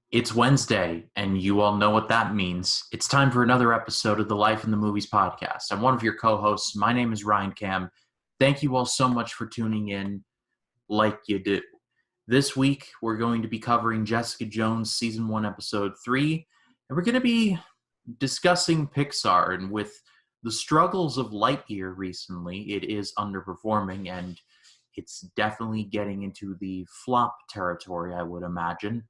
It's Wednesday, and you all know what that means. It's time for another episode of the Life in the Movies podcast. I'm one of your co-hosts. My name is Ryan Cam. Thank you all so much for tuning in like you do. This week, we're going to be covering Jessica Jones Season 1, Episode 3, and we're going to be discussing Pixar. And with the struggles of Lightyear recently, it is underperforming, and it's definitely getting into the flop territory, I would imagine.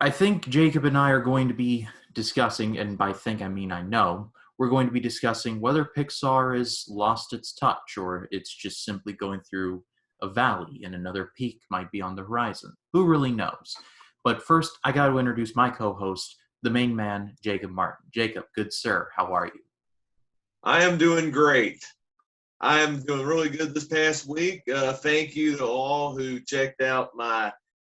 I think Jacob and I are going to be discussing, and by think I mean I know, we're going to be discussing whether Pixar has lost its touch or it's just simply going through a valley and another peak might be on the horizon. Who really knows? But first, I got to introduce my co-host, the main man, Jacob Martin. Jacob, good sir, how are you? I am doing great. I am doing really good this past week. Thank you to all who checked out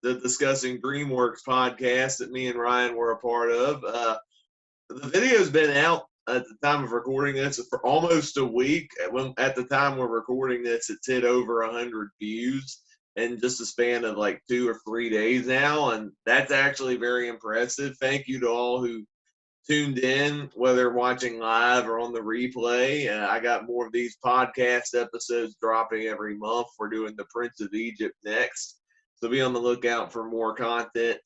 the Discussing DreamWorks podcast that me and Ryan were a part of. The video's been out at the time of recording this for almost a week. At the time we're recording this, it's hit over 100 views in just a span of like 2 or 3 days now, and that's actually very impressive. Thank you to all who tuned in, whether watching live or on the replay. I got more of these podcast episodes dropping every month. We're doing the Prince of Egypt next. So be on the lookout for more content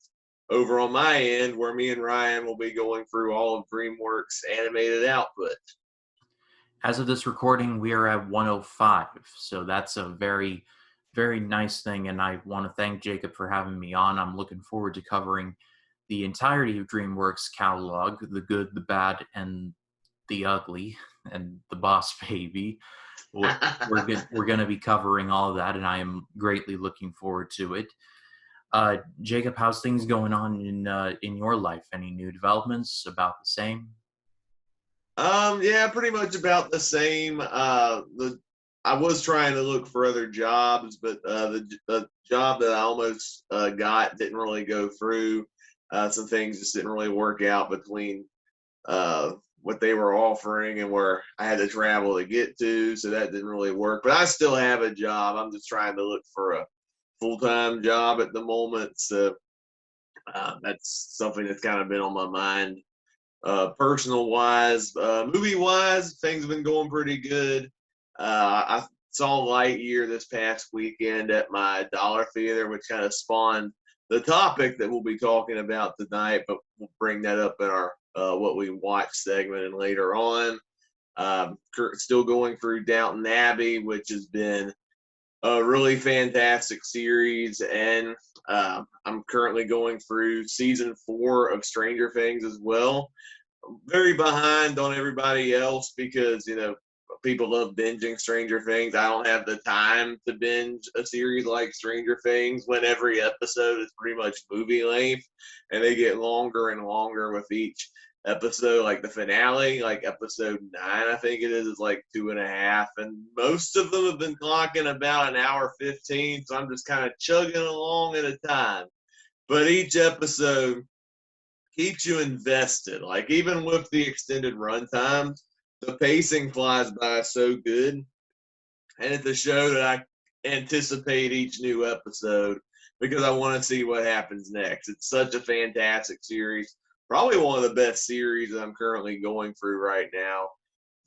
over on my end, where me and Ryan will be going through all of DreamWorks animated output. As of this recording, we are at 105. So that's a very, very nice thing. And I want to thank Jacob for having me on. I'm looking forward to covering the entirety of DreamWorks catalog, the good, the bad, and the ugly, and the boss baby. We're going to be covering all of that, and I am greatly looking forward to it. Jacob, how's things going on in your life? Any new developments? About the same? Yeah, pretty much about the same. I was trying to look for other jobs, but the job that I almost got didn't really go through. Some things just didn't really work out between what they were offering and where I had to travel to get to, so that didn't really work. But I still have a job. I'm just trying to look for a full-time job at the moment. So that's something that's kind of been on my mind. Personal wise, movie wise, things have been going pretty good. I saw Lightyear this past weekend at my Dollar Theater, which kind of spawned the topic that we'll be talking about tonight, but we'll bring that up in our what we watch segment and later on. Still going through Downton Abbey, which has been a really fantastic series, and I'm currently going through season 4 of Stranger Things as well. I'm very behind on everybody else because people love binging Stranger Things. I don't have the time to binge a series like Stranger Things when every episode is pretty much movie length, and they get longer and longer with each episode. Like the finale, like episode 9, I think it is like 2.5, and most of them have been clocking about an hour 15. So I'm just kind of chugging along at a time. But each episode keeps you invested. Like even with the extended run times, the pacing flies by so good, and it's a show that I anticipate each new episode because I want to see what happens next. It's such a fantastic series, probably one of the best series that I'm currently going through right now.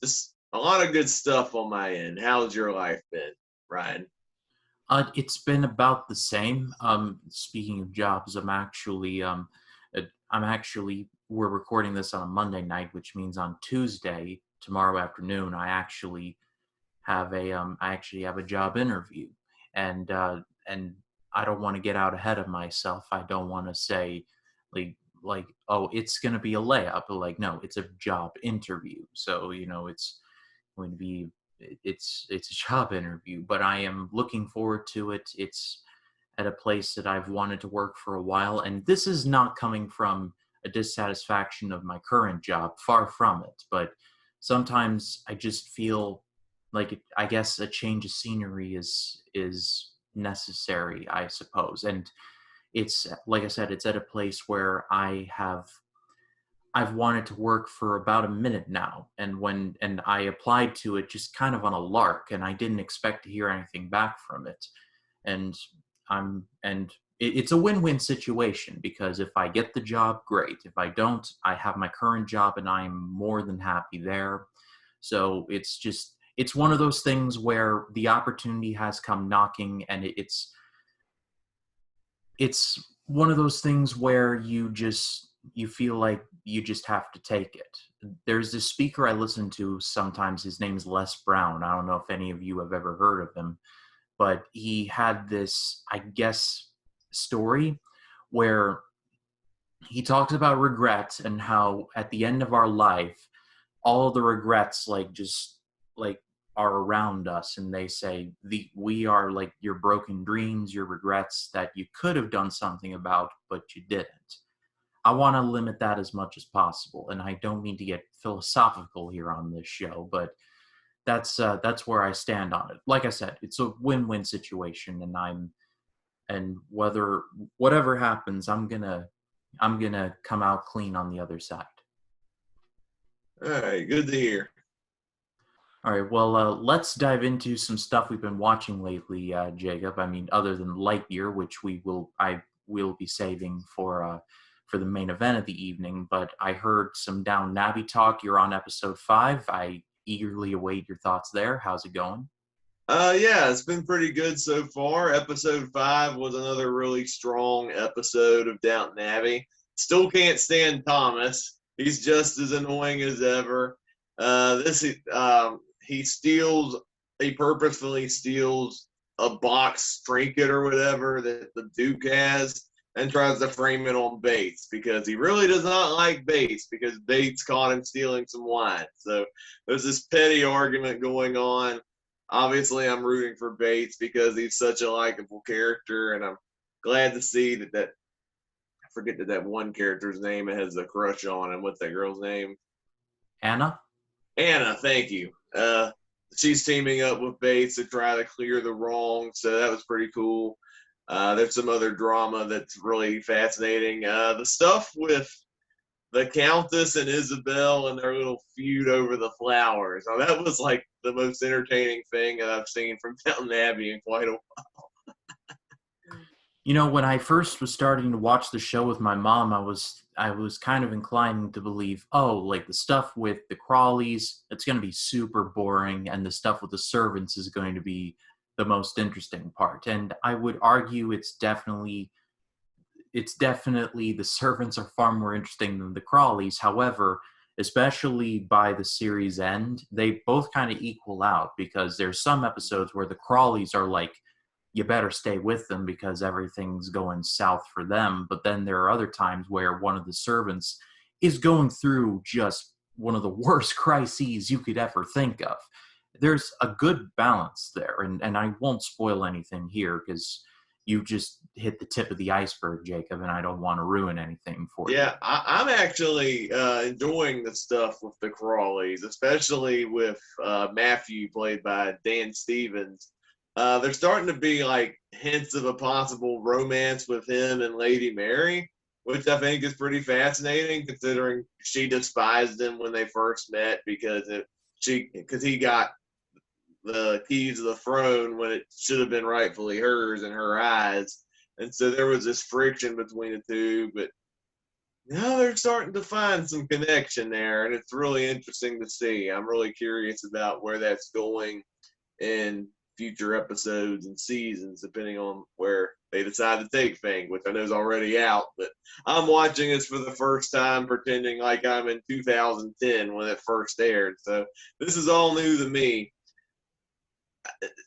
Just a lot of good stuff on my end. How's your life been, Ryan? It's been about the same. Speaking of jobs, we're recording this on a Monday night, which means on Tuesday, tomorrow afternoon, I actually have a job interview, and I don't want to get out ahead of myself. I don't want to say like oh, it's gonna be a layup. But like no, it's a job interview. So it's going to be it's a job interview, but I am looking forward to it. It's at a place that I've wanted to work for a while, and this is not coming from a dissatisfaction of my current job, far from it, but sometimes I just feel like I guess a change of scenery is necessary, I suppose. And it's like I said, it's at a place where I've wanted to work for about a minute now, and I applied to it just kind of on a lark, and I didn't expect to hear anything back from it, and it's a win-win situation, because if I get the job, great. If I don't, I have my current job and I'm more than happy there. So it's one of those things where the opportunity has come knocking, and it's one of those things where you feel like you just have to take it. There's this speaker I listen to sometimes. His name is Les Brown. I don't know if any of you have ever heard of him, but he had this, I guess, story where he talks about regret and how at the end of our life, all the regrets like are around us, and they say we are like your broken dreams, your regrets that you could have done something about but you didn't. I want to limit that as much as possible, and I don't mean to get philosophical here on this show, but that's where I stand on it. Like I said, it's a win-win situation, and whatever happens, I'm gonna come out clean on the other side. All right, good to hear. All right, well, let's dive into some stuff we've been watching lately, Jacob. I mean, other than Lightyear, which I will be saving for the main event of the evening. But I heard some Downton Abbey talk. You're on episode 5. I eagerly await your thoughts there. How's it going? Yeah, it's been pretty good so far. Episode 5 was another really strong episode of Downton Abbey. Still can't stand Thomas. He's just as annoying as ever. He purposefully steals a box trinket or whatever that the Duke has and tries to frame it on Bates because he really does not like Bates because Bates caught him stealing some wine. So there's this petty argument going on. Obviously, I'm rooting for Bates because he's such a likable character, and I'm glad to see that I forget that one character's name has a crush on him. What's that girl's name? Anna? Anna, thank you. She's teaming up with Bates to try to clear the wrong, so that was pretty cool. There's some other drama that's really fascinating. The stuff with the Countess and Isabel and their little feud over the flowers. Now, that was like the most entertaining thing that I've seen from Downton Abbey in quite a while. You know, when I first was starting to watch the show with my mom, I was kind of inclined to believe, oh, like the stuff with the Crawleys, it's going to be super boring, and the stuff with the servants is going to be the most interesting part. And I would argue it's definitely the servants are far more interesting than the Crawleys. However, especially by the series end, they both kind of equal out, because there's some episodes where the Crawleys are like, you better stay with them because everything's going south for them. But then there are other times where one of the servants is going through just one of the worst crises you could ever think of. There's a good balance there, and I won't spoil anything here because you just hit the tip of the iceberg, Jacob, and I don't want to ruin anything for you. Yeah, I'm actually enjoying the stuff with the Crawleys, especially with Matthew, played by Dan Stevens. There's starting to be like hints of a possible romance with him and Lady Mary, which I think is pretty fascinating considering she despised him when they first met because he got the keys of the throne when it should have been rightfully hers in her eyes. And so there was this friction between the two, but now they're starting to find some connection there, and it's really interesting to see. I'm really curious about where that's going in future episodes and seasons, depending on where they decide to take things, which I know is already out. But I'm watching this for the first time, pretending like I'm in 2010 when it first aired. So this is all new to me.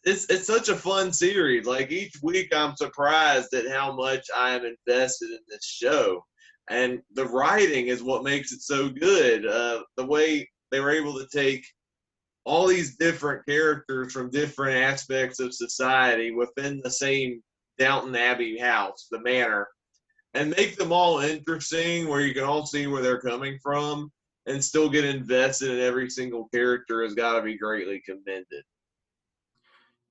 It's such a fun series. Like each week, I'm surprised at how much I am invested in this show, and the writing is what makes it so good. The way they were able to take all these different characters from different aspects of society within the same Downton Abbey house, the manor, and make them all interesting where you can all see where they're coming from and still get invested in every single character has got to be greatly commended.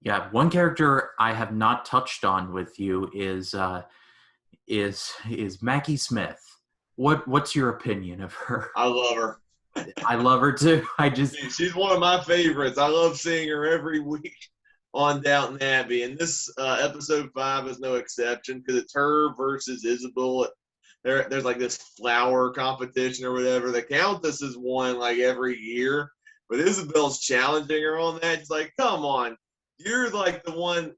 Yeah, one character I have not touched on with you is Maggie Smith. What's your opinion of her? I love her. I love her too. She's one of my favorites. I love seeing her every week. on Downton Abbey, and this episode 5 is no exception because it's her versus Isabel. There's like this flower competition or whatever. The Countess has won like every year, but Isabel's challenging her on that. She's like, "Come on, you're like the one.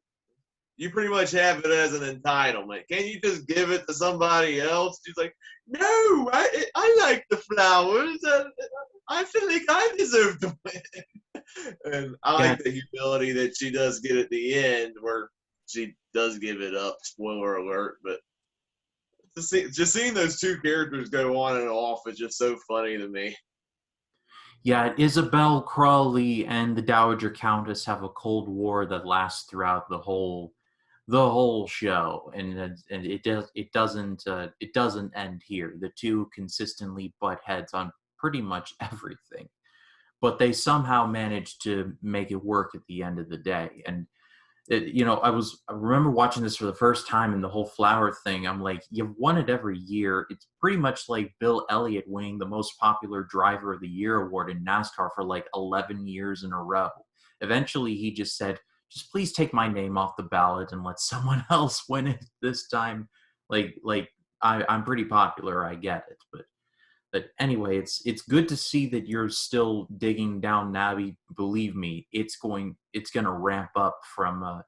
You pretty much have it as an entitlement. Can't you just give it to somebody else?" She's like, "No, I like the flowers. I feel like I deserve to win." And I Yeah, like the humility that she does get at the end, where she does give it up. Spoiler alert, but just seeing those two characters go on and off is just so funny to me. yeah. Isabel Crawley and the Dowager Countess have a Cold War that lasts throughout the whole show, and it doesn't end here. The two consistently butt heads on pretty much everything, but they somehow manage to make it work at the end of the day. And I remember watching this for the first time, and the whole flower thing. I'm like, you've won it every year. It's pretty much like Bill Elliott winning the most popular driver of the year award in NASCAR for like 11 years in a row. Eventually, he just said, just please take my name off the ballot and let someone else win it this time. I'm pretty popular. I get it. But anyway, it's good to see that you're still digging down Navi. Believe me, it's gonna ramp up from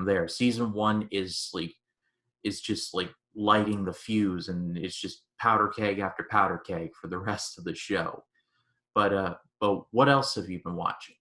there. Season 1 is just like lighting the fuse, and it's just powder keg after powder keg for the rest of the show. But what else have you been watching?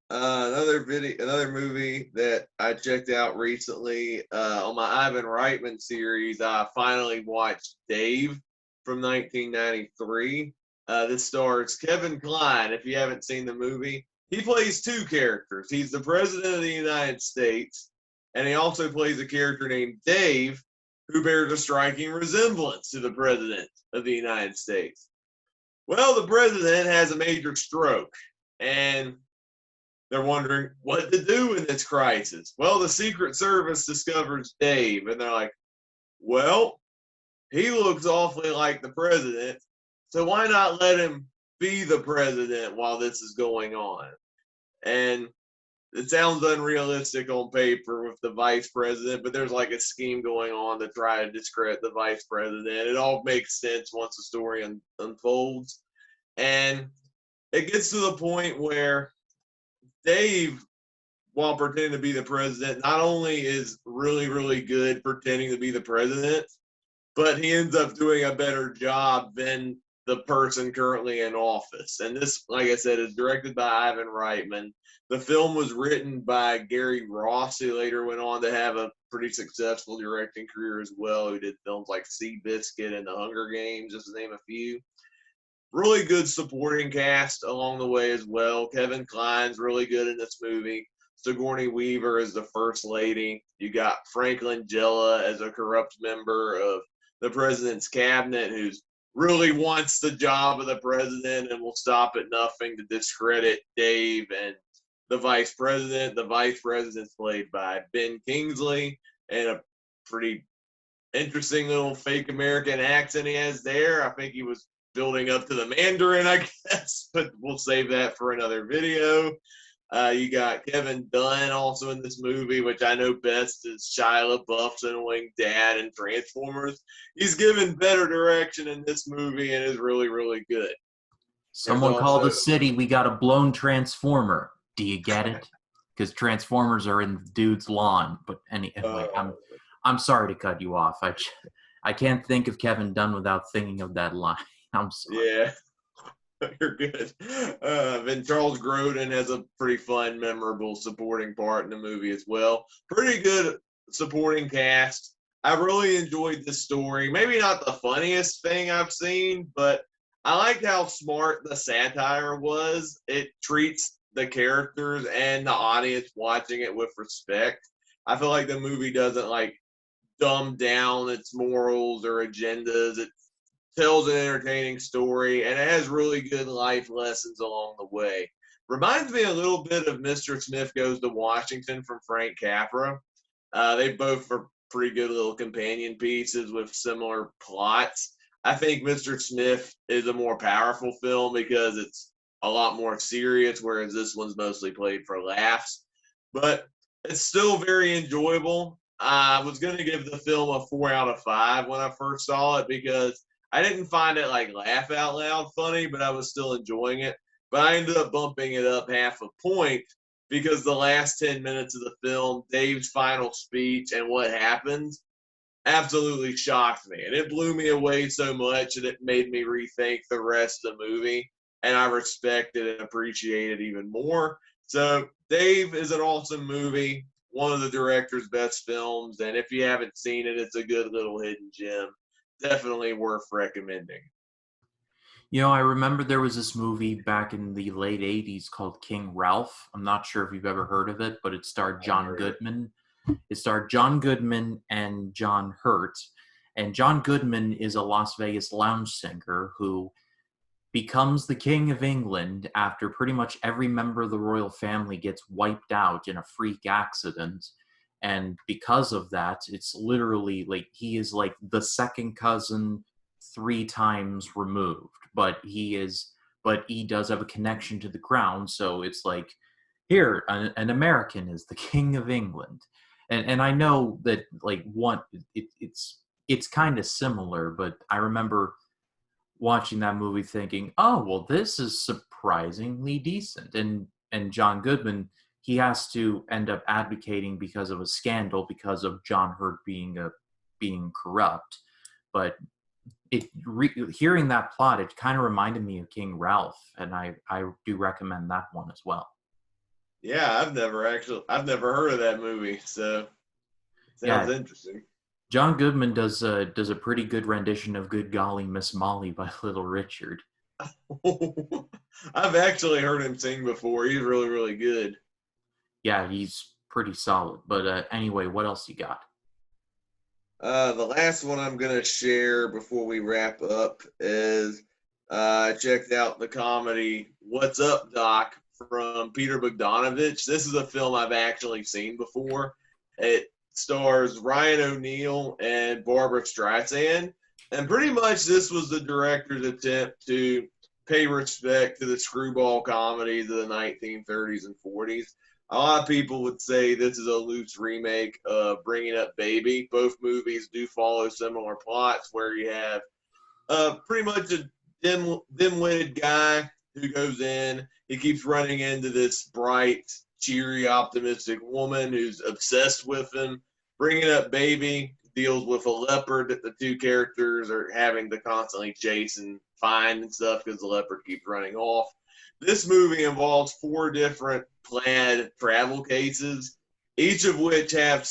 Another movie that I checked out recently on my Ivan Reitman series. I finally watched Dave from 1993. This stars Kevin Kline. If you haven't seen the movie, he plays two characters. He's the president of the United States, and he also plays a character named Dave, who bears a striking resemblance to the president of the United States. Well, the president has a major stroke, and they're wondering what to do in this crisis. Well, the Secret Service discovers Dave, and they're like, well, he looks awfully like the president, so why not let him be the president while this is going on? And it sounds unrealistic on paper with the vice president, but there's like a scheme going on to try to discredit the vice president. It all makes sense once the story unfolds. And it gets to the point where Dave, while pretending to be the president, not only is really, really good pretending to be the president, but he ends up doing a better job than the person currently in office. And this, like I said, is directed by Ivan Reitman. The film was written by Gary Ross, who later went on to have a pretty successful directing career as well, who did films like Seabiscuit and The Hunger Games, just to name a few. Really good supporting cast along the way as well. Kevin Kline's really good in this movie. Sigourney Weaver is the first lady. You got Frank Langella as a corrupt member of the president's cabinet who's really wants the job of the president and will stop at nothing to discredit Dave and the vice president. The vice president's played by Ben Kingsley, and a pretty interesting little fake American accent he has there. I think he was building up to the Mandarin, I guess, but we'll save that for another video. You got Kevin Dunn also in this movie, which I know best as Shia LaBeouf's annoying dad in Transformers. He's given better direction in this movie and is really, really good. Someone called the city. We got a blown transformer. Do you get it? Because transformers are in the dude's lawn. But anyway, I'm sorry to cut you off. I can't think of Kevin Dunn without thinking of that line. I'm sorry. Yeah. You're good. And Charles Grodin has a pretty fun, memorable supporting part in the movie as well. Pretty good supporting cast. I really enjoyed this story. Maybe not the funniest thing I've seen, but I liked how smart the satire was. It treats the characters and the audience watching it with respect. I feel like the movie doesn't like dumb down its morals or agendas. It tells an entertaining story, and it has really good life lessons along the way. Reminds me a little bit of Mr. Smith Goes to Washington from Frank Capra. They both are pretty good little companion pieces with similar plots. I think Mr. Smith is a more powerful film because it's a lot more serious, whereas this one's mostly played for laughs. But it's still very enjoyable. I was going to give the film a 4 out of 5 when I first saw it because I didn't find it like laugh out loud funny, but I was still enjoying it. But I ended up bumping it up half a point because the last 10 minutes of the film, Dave's final speech and what happens absolutely shocked me. And it blew me away so much that it made me rethink the rest of the movie. And I respect it and appreciate it even more. So, Dave is an awesome movie, one of the director's best films. And if you haven't seen it, it's a good little hidden gem. Definitely worth recommending. You know, I remember there was this movie back in the late 80s called King Ralph. I'm not sure if you've ever heard of it, but it starred John Goodman. It starred John Goodman and John Hurt. And John Goodman is a Las Vegas lounge singer who becomes the King of England after pretty much every member of the royal family gets wiped out in a freak accident. And because of that, it's literally like he is like the second cousin 3 times removed. But he does have a connection to the crown. So it's like, here, an American is the King of England. And I know that like it's kind of similar, but I remember watching that movie thinking, oh, well, this is surprisingly decent. And John Goodman, he has to end up advocating because of a scandal, because of John Hurt being corrupt. But hearing that plot, it kind of reminded me of King Ralph, and I do recommend that one as well. Yeah, I've never heard of that movie, so sounds interesting. John Goodman does a pretty good rendition of "Good Golly Miss Molly" by Little Richard. I've actually heard him sing before. He's really, really good. Yeah, he's pretty solid. But anyway, what else you got? The last one I'm going to share before we wrap up is I checked out the comedy What's Up, Doc from Peter Bogdanovich. This is a film I've actually seen before. It stars Ryan O'Neal and Barbara Streisand. And pretty much this was the director's attempt to pay respect to the screwball comedies of the 1930s and 40s. A lot of people would say this is a loose remake of Bringing Up Baby. Both movies do follow similar plots where you have pretty much a dim-witted guy who goes in. He keeps running into this bright, cheery, optimistic woman who's obsessed with him. Bringing Up Baby deals with a leopard that the two characters are having to constantly chase and find and stuff because the leopard keeps running off. This movie involves 4 different plaid travel cases, each of which have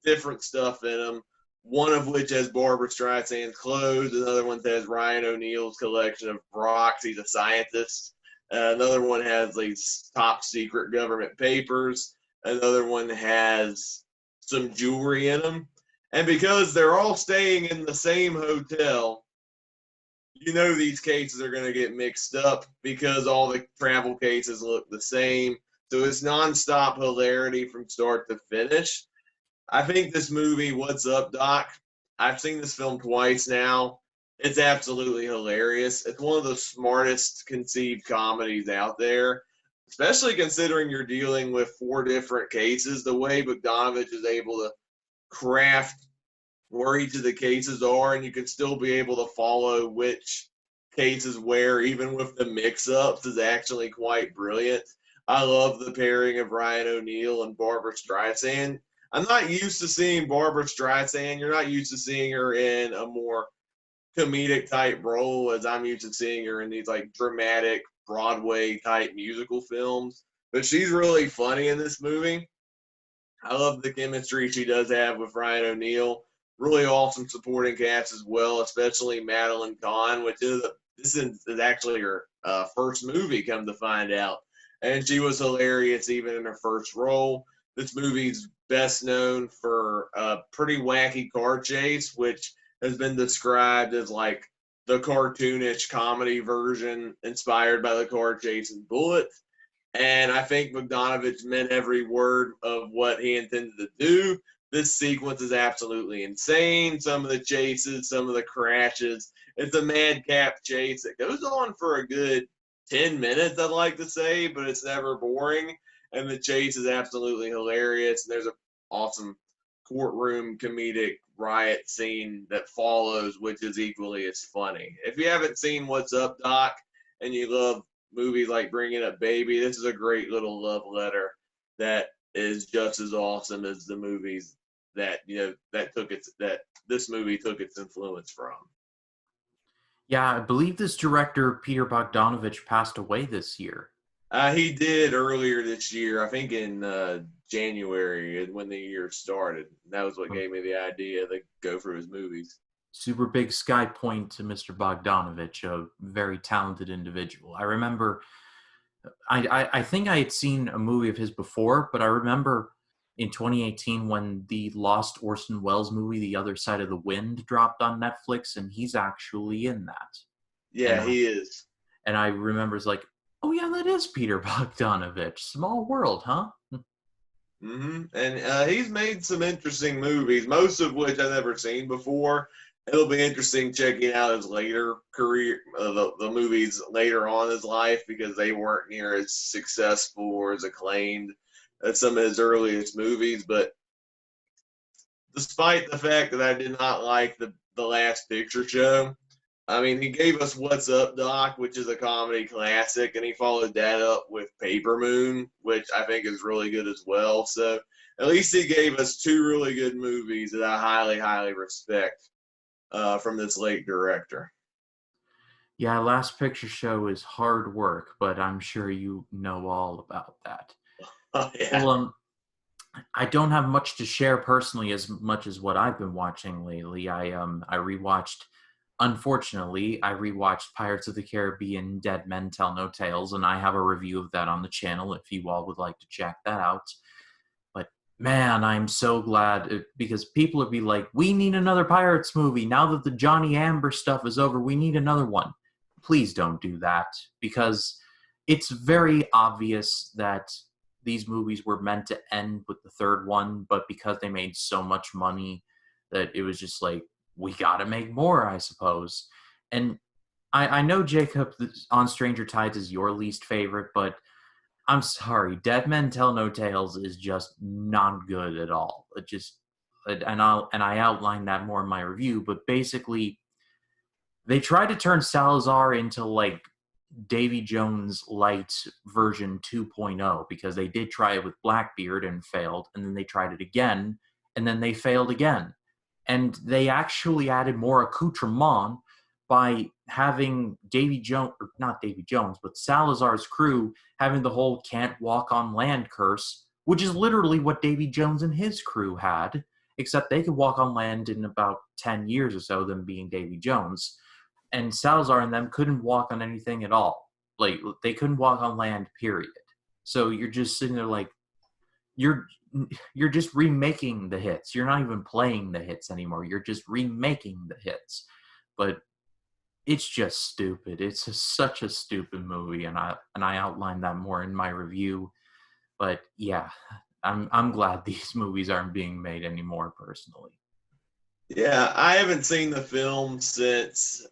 different stuff in them. One of which has Barbara Streisand's clothes. Another one has Ryan O'Neal's collection of rocks. He's a scientist. Another one has these top secret government papers. Another one has some jewelry in them. And because they're all staying in the same hotel, you know these cases are going to get mixed up because all the travel cases look the same. So it's nonstop hilarity from start to finish. I think this movie, What's Up, Doc? I've seen this film twice now. It's absolutely hilarious. It's one of the smartest conceived comedies out there, especially considering you're dealing with 4 different cases. The way Bogdanovich is able to craft where each of the cases are, and you can still be able to follow which cases where, even with the mix-ups, is actually quite brilliant. I love the pairing of Ryan O'Neal and Barbara Streisand. I'm not used to seeing Barbara Streisand. You're not used to seeing her in a more comedic type role as I'm used to seeing her in these like dramatic Broadway type musical films. But she's really funny in this movie. I love the chemistry she does have with Ryan O'Neal. Really awesome supporting cast as well, especially Madeline Kahn, which this is actually her first movie, come to find out. And she was hilarious even in her first role. This movie's best known for a pretty wacky car chase, which has been described as like the cartoonish comedy version inspired by the car chase in Bullet. And I think Bogdanovich meant every word of what he intended to do. This sequence is absolutely insane. Some of the chases, some of the crashes. It's a madcap chase that goes on for a good 10 minutes, I'd like to say, but it's never boring. And the chase is absolutely hilarious. And there's an awesome courtroom comedic riot scene that follows, which is equally as funny. If you haven't seen What's Up, Doc, and you love movies like Bringing Up Baby, this is a great little love letter that is just as awesome as the movies that that this movie took its influence from. Yeah, I believe this director, Peter Bogdanovich, passed away this year. He did earlier this year, I think in January when the year started. That was what gave me the idea to go through his movies. Super big sky point to Mr. Bogdanovich, a very talented individual. I remember, I think I had seen a movie of his before, but I remember in 2018 when the lost Orson Welles movie, The Other Side of the Wind, dropped on Netflix, and he's actually in that. Yeah, he is. And I remember it's like, oh yeah, that is Peter Bogdanovich. Small world, huh? Mm-hmm. And he's made some interesting movies, most of which I've never seen before. It'll be interesting checking out his later career, the movies later on in his life, because they weren't near as successful or as acclaimed as some of his earliest movies. But despite the fact that I did not like the Last Picture Show, I mean, he gave us What's Up, Doc, which is a comedy classic, and he followed that up with Paper Moon, which I think is really good as well. So at least he gave us two really good movies that I highly, highly respect from this late director. Yeah, Last Picture Show is hard work, but I'm sure you know all about that. Oh, yeah. Well, I don't have much to share personally as much as what I've been watching lately. I rewatched, unfortunately, I rewatched Pirates of the Caribbean Dead Men Tell No Tales, and I have a review of that on the channel if you all would like to check that out. But man, I'm so glad because people would be like, we need another Pirates movie. Now that the Johnny Amber stuff is over, we need another one. Please don't do that because it's very obvious that these movies were meant to end with the third one, but because they made so much money that it was just like, we gotta make more, I suppose. And I know, Jacob, on Stranger Tides is your least favorite, but I'm sorry, Dead Men Tell No Tales is just not good at all. It just, I outlined that more in my review, but basically, they tried to turn Salazar into like Davy Jones Light version 2.0 because they did try it with Blackbeard and failed, and then they tried it again, and then they failed again. And they actually added more accoutrement by having Davy Jones, or not Davy Jones, but Salazar's crew having the whole can't walk on land curse, which is literally what Davy Jones and his crew had, except they could walk on land in about 10 years or so, them being Davy Jones. And Salazar and them couldn't walk on anything at all. Like, they couldn't walk on land, period. So you're just sitting there like, you're just remaking the hits. You're not even playing the hits anymore. You're just remaking the hits. But it's just stupid. It's such a stupid movie, and I outlined that more in my review. But yeah, I'm glad these movies aren't being made anymore, personally. Yeah, I haven't seen the film since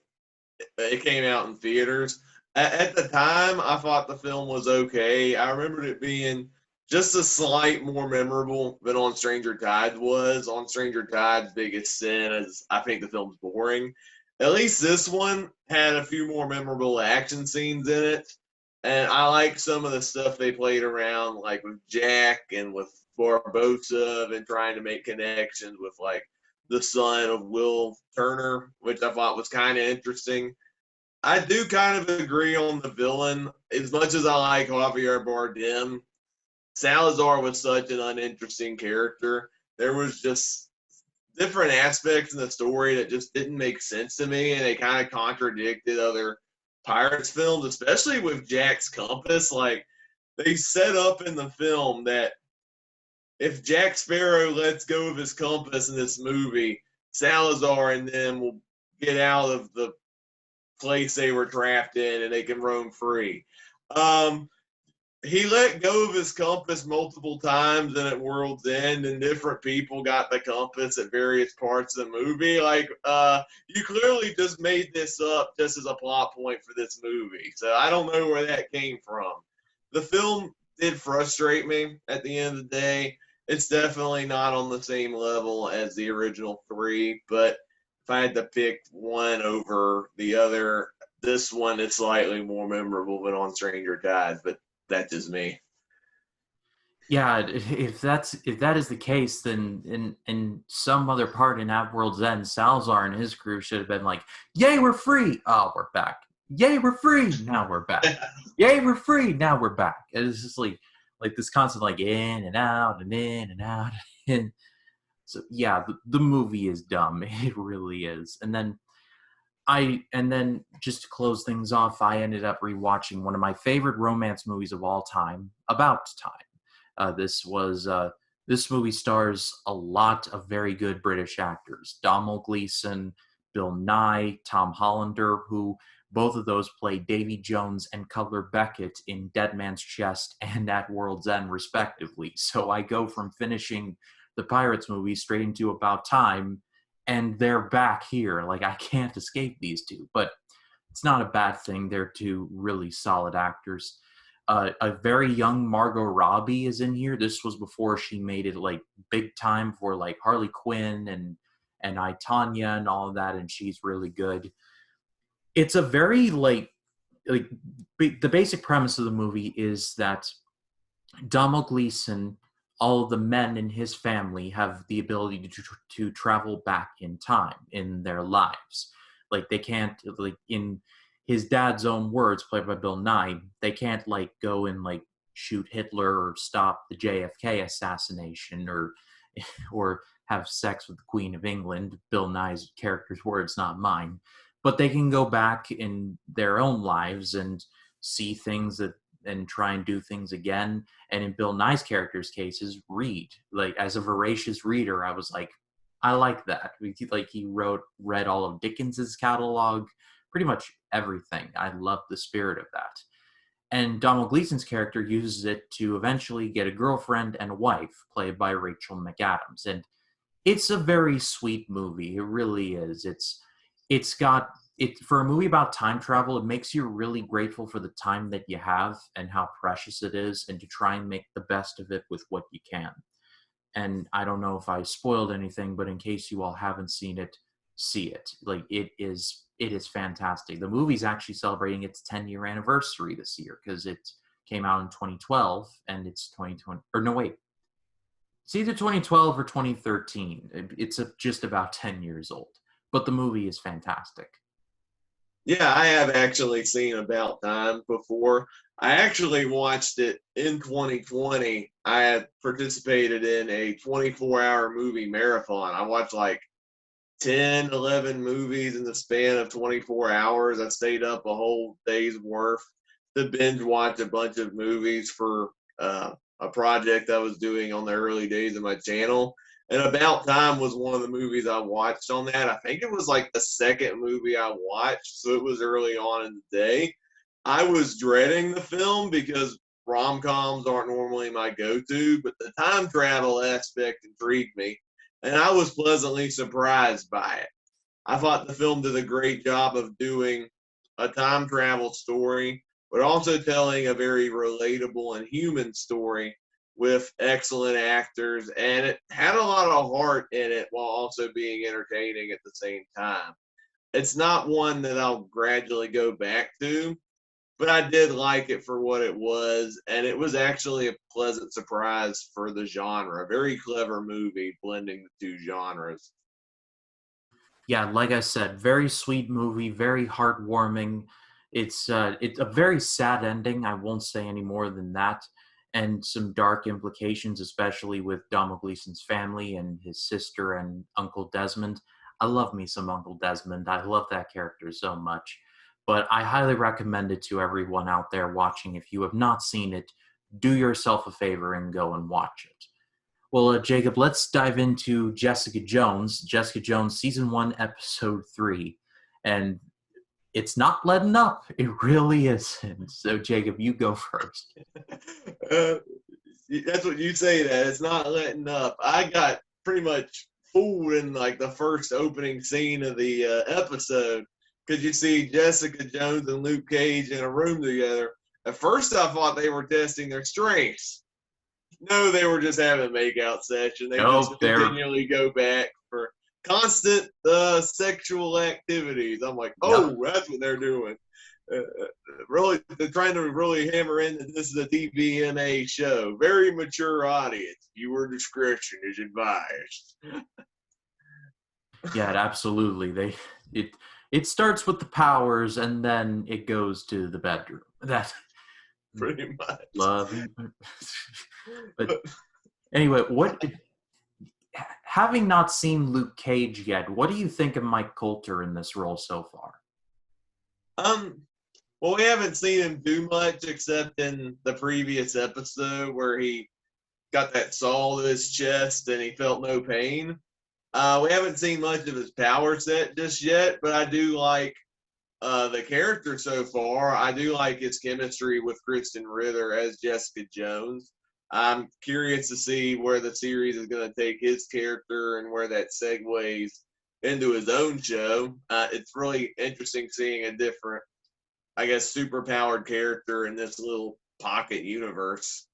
it came out in theaters. At the time, I thought the film was okay. I remembered it being just a slight more memorable than On Stranger Tides was. On Stranger Tides' biggest sin is I think the film's boring. At least this one had a few more memorable action scenes in it. And I like some of the stuff they played around, like with Jack and with Barbosa, and trying to make connections with like the son of Will Turner, which I thought was kind of interesting. I do kind of agree on the villain. As much as I like Javier Bardem, Salazar was such an uninteresting character. There was just different aspects in the story that just didn't make sense to me, and they kind of contradicted other Pirates films, especially with Jack's compass. Like, they set up in the film that if Jack Sparrow lets go of his compass in this movie, Salazar and them will get out of the place they were trapped in and they can roam free. Um, he let go of his compass multiple times and at World's End, and different people got the compass at various parts of the movie. Like, you clearly just made this up just as a plot point for this movie. So I don't know where that came from. The film did frustrate me at the end of the day. It's definitely not on the same level as the original three, but if I had to pick one over the other, this one is slightly more memorable than On Stranger Tides, but that's just me. Yeah, if that is the case, then in some other part in At World's End, Salazar and his crew should have been like, "Yay, we're free! Oh, we're back. Yay, we're free! Now we're back. Yay, we're free! Now we're back." And it's just like this constant like in and out and in and out. And so yeah, the movie is dumb. It really is. And then just to close things off, I ended up rewatching one of my favorite romance movies of all time, About Time. This movie stars a lot of very good British actors: Domhnall Gleeson, Bill Nye, Tom Hollander, who both of those play Davy Jones and Cutler Beckett in Dead Man's Chest and At World's End, respectively. So I go from finishing the Pirates movie straight into About Time, and they're back here. Like, I can't escape these two, but it's not a bad thing. They're two really solid actors. A very young Margot Robbie is in here. This was before she made it like big time for like Harley Quinn and I, Tonya and all of that, and she's really good. It's a very like the basic premise of the movie is that Domhnall Gleeson, all of the men in his family have the ability to travel back in time in their lives. Like, they can't, like, in his dad's own words, played by Bill Nye, they can't like go and like shoot Hitler or stop the JFK assassination or have sex with the Queen of England. Bill Nye's character's words, not mine. But they can go back in their own lives and see things that and try and do things again. And in Bill Nye's character's cases, read. Like, as a voracious reader, I was like, I like that. Like, he read all of Dickens's catalog, pretty much everything. I love the spirit of that. And Donald Gleason's character uses it to eventually get a girlfriend and a wife, played by Rachel McAdams. And it's a very sweet movie. It really is. It's got it for a movie about time travel. It makes you really grateful for the time that you have and how precious it is, and to try and make the best of it with what you can. And I don't know if I spoiled anything, but in case you all haven't seen it, see it. Like, it is fantastic. The movie's actually celebrating its 10-year anniversary this year because it came out in 2012 and it's 2020. Or no, wait. It's either 2012 or 2013. It's just about 10 years old. But the movie is fantastic. Yeah, I have actually seen About Time before. I actually watched it in 2020. I had participated in a 24-hour movie marathon. I watched like 10, 11 movies in the span of 24 hours. I stayed up a whole day's worth to binge watch a bunch of movies for a project I was doing on the early days of my channel. And About Time was one of the movies I watched on that. I think it was like the second movie I watched, so it was early on in the day. I was dreading the film because rom-coms aren't normally my go-to, but the time travel aspect intrigued me, and I was pleasantly surprised by it. I thought the film did a great job of doing a time travel story, but also telling a very relatable and human story with excellent actors, and it had a lot of heart in it while also being entertaining at the same time. It's not one that I'll gradually go back to, but I did like it for what it was, and it was actually a pleasant surprise for the genre. A very clever movie blending the two genres. Yeah, like I said, very sweet movie, very heartwarming. It's a very sad ending. I won't say any more than that, and some dark implications, especially with Domhnall Gleeson's family and his sister and Uncle Desmond. I love me some Uncle Desmond. I love that character so much. But I highly recommend it to everyone out there watching. If you have not seen it, do yourself a favor and go and watch it. Well, Jacob, let's dive into Jessica Jones. Jessica Jones, season 1, episode 3. And It's not letting up. It really isn't. So, Jacob, you go first. uh, that's what you say, that it's not letting up. I got pretty much fooled in like the first opening scene of the episode, because you see Jessica Jones and Luke Cage in a room together. At first, I thought they were testing their strengths. No, they were just having a makeout session. They just Nope, they're continually go back for constant sexual activities. I'm like, yep. oh, that's what they're doing. Really, they're trying to really hammer in that this is a DBNA show. Very mature audience. Viewer discretion is advised. Yeah, absolutely. It starts with the powers and then it goes to the bedroom. That Pretty much. love. But anyway, having not seen Luke Cage yet, what do you think of Mike Coulter in this role so far? Well, we haven't seen him do much except in the previous episode where he got that saw to his chest and he felt no pain. We haven't seen much of his power set just yet, but I do like the character so far. I do like his chemistry with Kristen Ritter as Jessica Jones. I'm curious to see where the series is going to take his character and where that segues into his own show. It's really interesting seeing a different, I guess, superpowered character in this little pocket universe.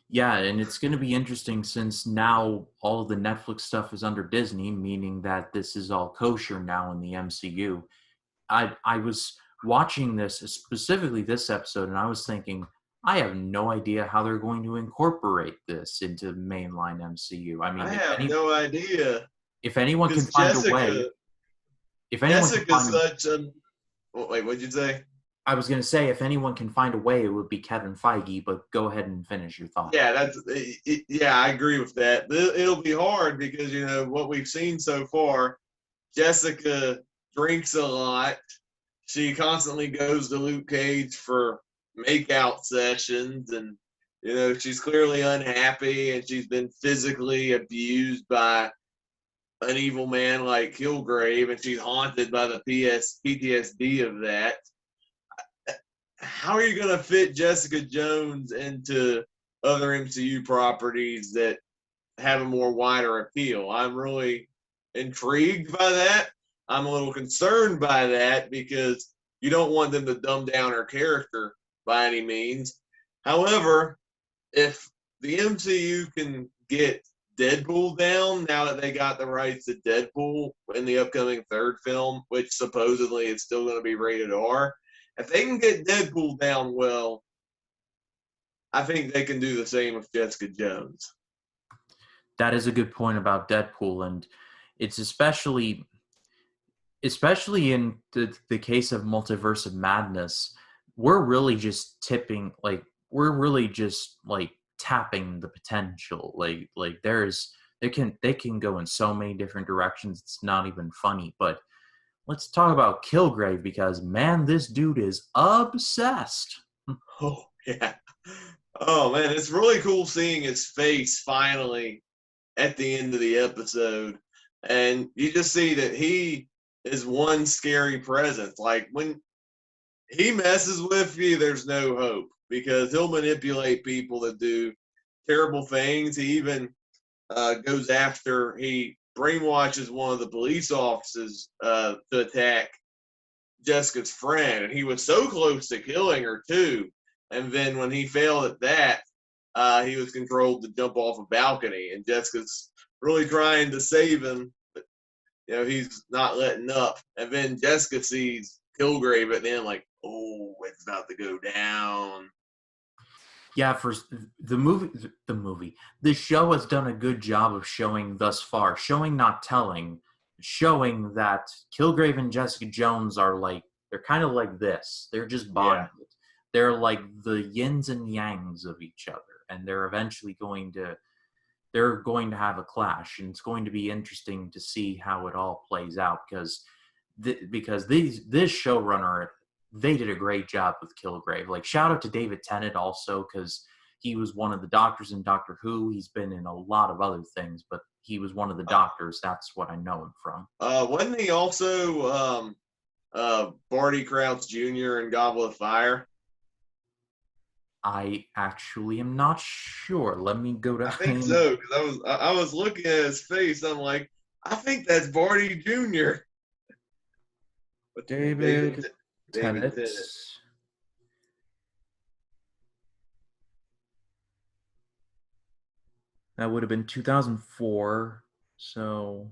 Yeah, and it's going to be interesting since now all of the Netflix stuff is under Disney, meaning that this is all kosher now in the MCU. I was watching this, specifically this episode, and I was thinking, I have no idea how they're going to incorporate this into mainline MCU. I mean, I have no idea. if anyone can Because find a way, if anyone can Jessica's find a, such a. Wait, what'd you say? I was going to say, if anyone can find a way, it would be Kevin Feige, but go ahead and finish your thought. Yeah, yeah, I agree with that. It'll be hard because what we've seen so far. Jessica drinks a lot. She constantly goes to Luke Cage for makeout sessions, and she's clearly unhappy, and she's been physically abused by an evil man like Kilgrave, and she's haunted by the PTSD of that. How are you going to fit Jessica Jones into other MCU properties that have a more wider appeal? I'm really intrigued by that. I'm a little concerned by that because you don't want them to dumb down her character by any means. However, if the MCU can get Deadpool down now that they got the rights to Deadpool in the upcoming third film, which supposedly is still going to be rated R, if they can get Deadpool down well, I think they can do the same with Jessica Jones. That is a good point about Deadpool, and it's especially in the case of Multiverse of Madness, we're really just tapping the potential. They can go in so many different directions. It's not even funny. But let's talk about Kilgrave because man, this dude is obsessed. Oh yeah. Oh man, it's really cool seeing his face finally at the end of the episode. And you just see that he is one scary presence. Like when he messes with you, there's no hope because he'll manipulate people that do terrible things. He even he brainwashes one of the police officers to attack Jessica's friend. And he was so close to killing her too. And then when he failed at that, he was controlled to jump off a balcony. And Jessica's really trying to save him, but he's not letting up. And then Jessica sees Kilgrave at the end, like, oh, it's about to go down. Yeah, for the show has done a good job of showing thus far, showing not telling, showing that Kilgrave and Jessica Jones they're kind of like this. They're just bonded. Yeah. They're like the yins and yangs of each other, and they're eventually going to have a clash, and it's going to be interesting to see how it all plays out because this showrunner, they did a great job with Kilgrave. Like, shout out to David Tennant also because he was one of the doctors in Doctor Who. He's been in a lot of other things, but he was one of the doctors. That's what I know him from. Wasn't he also Barty Crouch Jr. and Goblet of Fire? I actually am not sure. Let me go to I think so, because I was looking at his face. I'm like, I think that's Barty Jr. But David David Tennant. Tennant. That would have been 2004. So,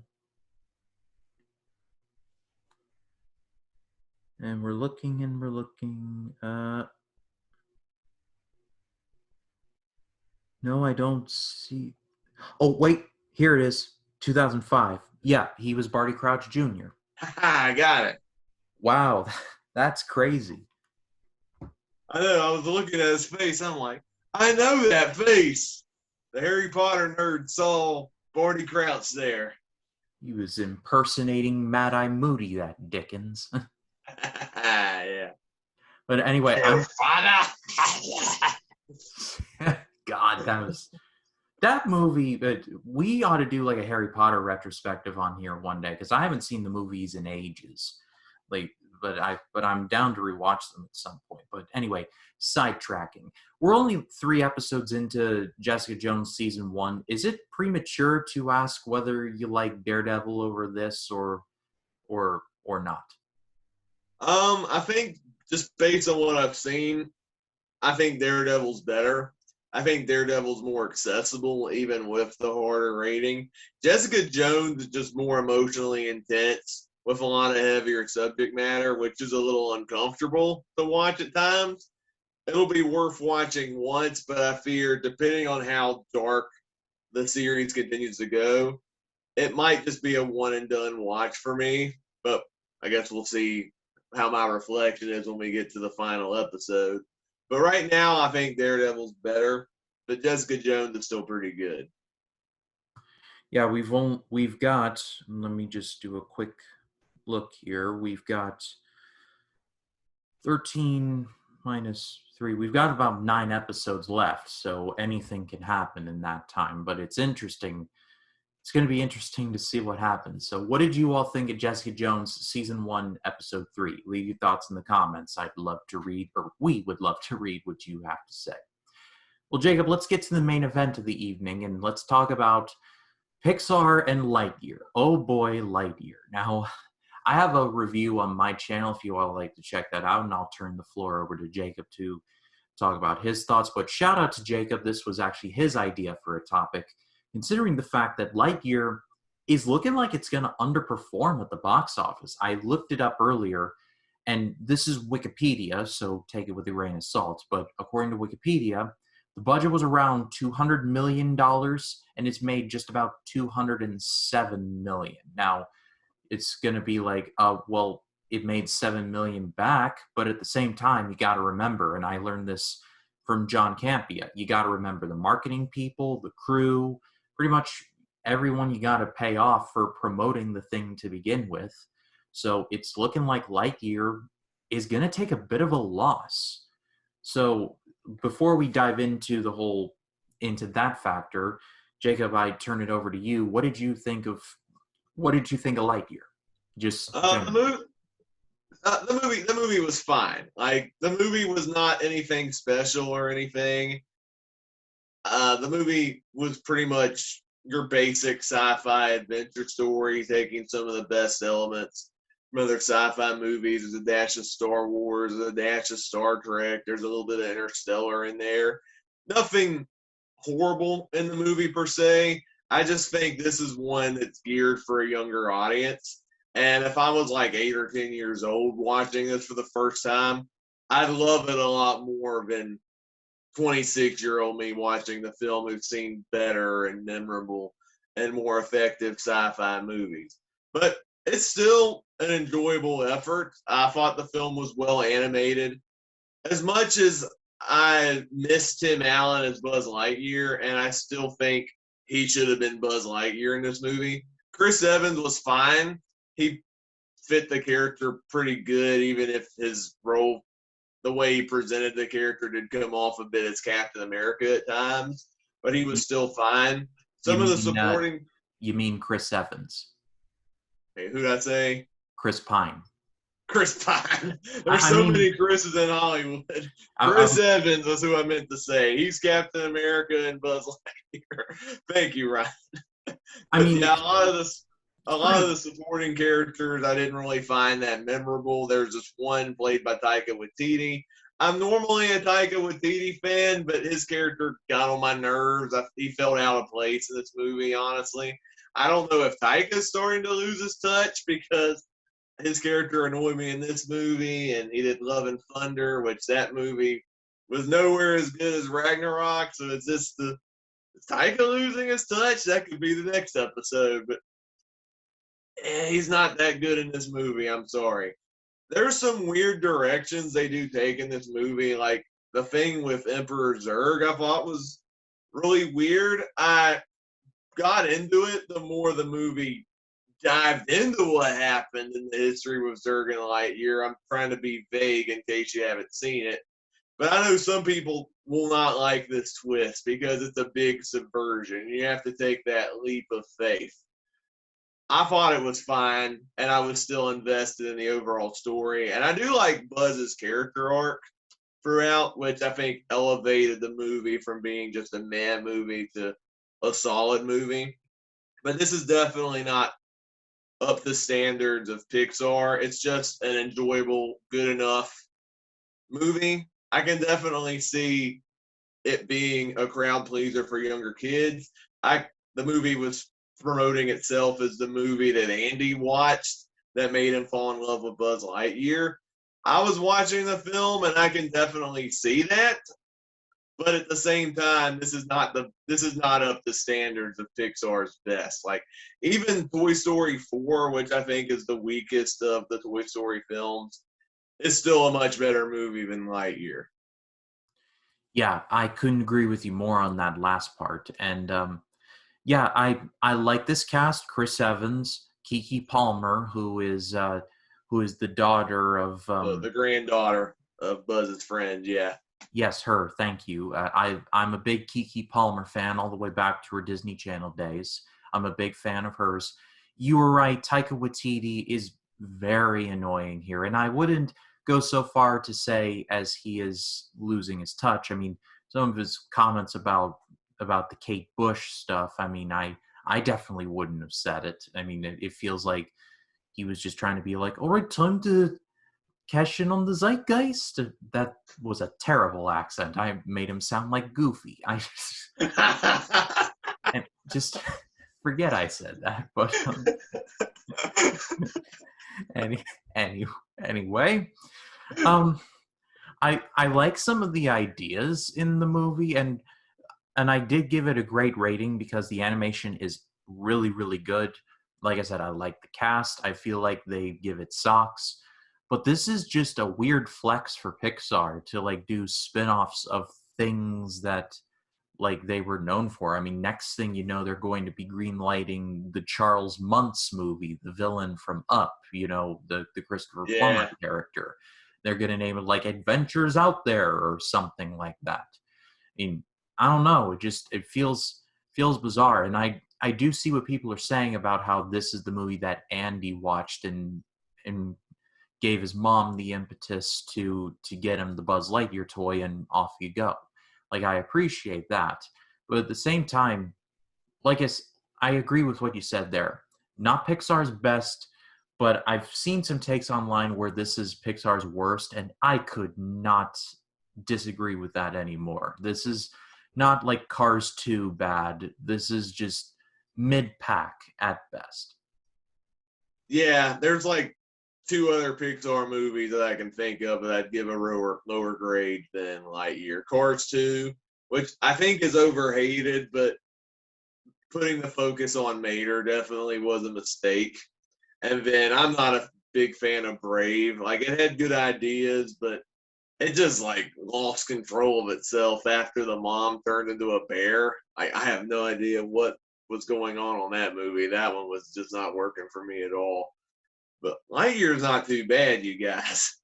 and we're looking and we're looking. No, I don't see. Oh, wait. Here it is. 2005. Yeah, he was Barty Crouch Jr. I got it. Wow, that's crazy. I know. I was looking at his face. I'm like, I know that face. The Harry Potter nerd saw Barty Crouch there. He was impersonating Mad Eye Moody, that Dickens. Yeah. But anyway, Harry Potter. God, that movie. But we ought to do like a Harry Potter retrospective on here one day because I haven't seen the movies in ages. Like, but I'm down to rewatch them at some point. But anyway, sidetracking. We're only 3 episodes into Jessica Jones season 1. Is it premature to ask whether you like Daredevil over this or not? I think just based on what I've seen, I think Daredevil's better. I think Daredevil's more accessible, even with the harder rating. Jessica Jones is just more emotionally intense with a lot of heavier subject matter, which is a little uncomfortable to watch at times. It'll be worth watching once, but I fear, depending on how dark the series continues to go, it might just be a one and done watch for me. But I guess we'll see how my reflection is when we get to the final episode. But right now, I think Daredevil's better, but Jessica Jones is still pretty good. Yeah, we've got. Let me just do a quick look here. We've got 13 minus 3. We've got about 9 episodes left, so anything can happen in that time. But it's interesting. It's going to be interesting to see what happens. So, what did you all think of Jessica Jones season 1, episode 3? Leave your thoughts in the comments. I'd love to read, or we would love to read what you have to say. Well, Jacob, let's get to the main event of the evening, and let's talk about Pixar and Lightyear. Oh boy, Lightyear. Now, I have a review on my channel if you all like to check that out, and I'll turn the floor over to Jacob to talk about his thoughts. But shout out to Jacob. This was actually his idea for a topic, considering the fact that Lightyear is looking like it's going to underperform at the box office. I looked it up earlier, and this is Wikipedia, so take it with a grain of salt. But according to Wikipedia, the budget was around $200 million, and it's made just about $207 million. Now, it's going to be like, well, it made $7 million back, but at the same time, you got to remember, and I learned this from John Campia, you got to remember the marketing people, the crew, pretty much everyone you got to pay off for promoting the thing to begin with. So it's looking like Lightyear is going to take a bit of a loss. So before we dive into that factor, Jacob, I turn it over to you. What did you think of Lightyear? Just the movie was fine. Like the movie was not anything special or anything. The movie was pretty much your basic sci-fi adventure story, taking some of the best elements from other sci-fi movies. There's a dash of Star Wars, there's a dash of Star Trek. There's a little bit of Interstellar in there. Nothing horrible in the movie per se. I just think this is one that's geared for a younger audience. And if I was like 8 or 10 years old watching this for the first time, I'd love it a lot more than 26-year-old me watching the film who's seen better and memorable and more effective sci-fi movies. But it's still an enjoyable effort. I thought the film was well animated. As much as I missed Tim Allen as Buzz Lightyear, and I still think he should have been Buzz Lightyear in this movie, Chris Evans was fine. He fit the character pretty good, even if his role, the way he presented the character, did come off a bit as Captain America at times, but he was still fine. Some of the supporting. You mean Chris Evans? Hey, who'd I say? Chris Pine. Chris Pine. There's I so mean, many Chris's in Hollywood. I Chris was, Evans is who I meant to say. He's Captain America and Buzz Lightyear. Thank you, Ryan. I But mean, yeah, a it's lot of pretty. the supporting characters I didn't really find that memorable. There's this one played by Taika Waititi. I'm normally a Taika Waititi fan, but his character got on my nerves. He felt out of place in this movie, honestly. I don't know if Taika's starting to lose his touch because his character annoyed me in this movie, and he did Love and Thunder, which that movie was nowhere as good as Ragnarok. So it's just is Taika losing his touch? That could be the next episode, but he's not that good in this movie. I'm sorry. There's some weird directions they do take in this movie, like the thing with Emperor Zurg. I thought was really weird. I got into it the more the movie dived into what happened in the history with Zurg and Lightyear. I'm trying to be vague in case you haven't seen it. But I know some people will not like this twist because it's a big subversion. You have to take that leap of faith. I thought it was fine, and I was still invested in the overall story. And I do like Buzz's character arc throughout, which I think elevated the movie from being just a mad movie to a solid movie. But this is definitely not up to standards of Pixar. It's just an enjoyable, good enough movie. I can definitely see it being a crowd pleaser for younger kids. The movie was promoting itself as the movie that Andy watched that made him fall in love with Buzz Lightyear. I was watching the film and I can definitely see that, but at the same time, this is not up to standards of Pixar's best. Like even Toy Story 4, which I think is the weakest of the Toy Story films, is still a much better movie than Lightyear. Yeah, I couldn't agree with you more on that last part. And yeah, I like this cast: Chris Evans, Kiki Palmer, who is the daughter of The granddaughter of Buzz's friend, yeah. yes, her. Thank you. I'm a big Kiki Palmer fan all the way back to her Disney Channel days. I'm a big fan of hers. You were right. Taika Waititi is very annoying here, and I wouldn't go so far to say as he is losing his touch. I mean, some of his comments about the Kate Bush stuff. I mean, I definitely wouldn't have said it. I mean, it feels like he was just trying to be like, all right, time to cash in on the zeitgeist. That was a terrible accent. I made him sound like Goofy. I and just forget I said that. But any, any anyway, um, I like some of the ideas in the movie, and I did give it a great rating because the animation is really, really good. Like I said, I like the cast. I feel like they give it socks. But this is just a weird flex for Pixar to like do spin-offs of things that like they were known for. I mean, next thing you know, they're going to be greenlighting the Charles Muntz movie, the villain from Up, the Christopher Plummer Yeah. character. They're going to name it like Adventures Out There or something like that. I mean, I don't know. It feels bizarre, and I do see what people are saying about how this is the movie that Andy watched and gave his mom the impetus to get him the Buzz Lightyear toy, and off you go. Like I appreciate that, but at the same time, I agree with what you said there. Not Pixar's best, but I've seen some takes online where this is Pixar's worst, and I could not disagree with that anymore. This is not like Cars 2 bad. This is just mid-pack at best. Yeah, there's like two other Pixar movies that I can think of that I'd give a lower grade than Lightyear. Cars 2, which I think is overhated, but putting the focus on Mater definitely was a mistake. And then I'm not a big fan of Brave. Like it had good ideas, but it just like lost control of itself after the mom turned into a bear. I have no idea what was going on that movie. That one was just not working for me at all. But Lightyear's not too bad, you guys.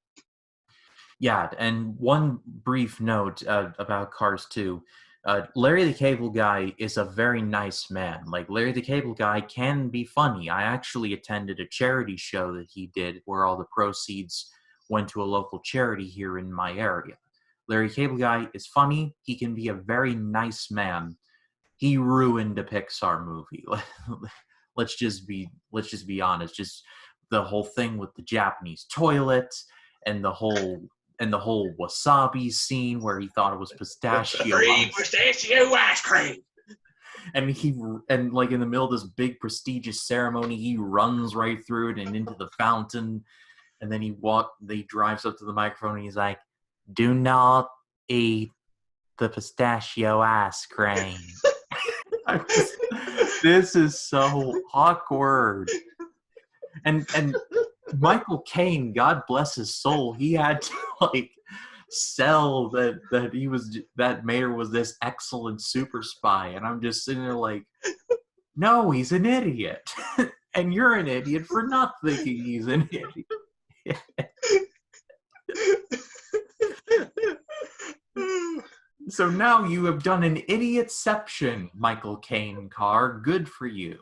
Yeah, and one brief note about Cars 2. Larry the Cable Guy is a very nice man. Like, Larry the Cable Guy can be funny. I actually attended a charity show that he did where all the proceeds went to a local charity here in my area. Larry Cable Guy is funny. He can be a very nice man. He ruined a Pixar movie. Let's just be honest. Just the whole thing with the Japanese toilet and the whole wasabi scene where he thought it was The pistachio free ice, pistachio ice cream. and like in the middle of this big prestigious ceremony, he runs right through it and into the fountain, and then he drives up to the microphone and he's like, "Do not eat the pistachio ice cream." This is so awkward. And Michael Caine, God bless his soul, he had to like sell that Mayer was this excellent super spy, and I'm just sitting there like, no, he's an idiot, and you're an idiot for not thinking he's an idiot. So now you have done an idiotception, Michael Caine Carr. Good for you.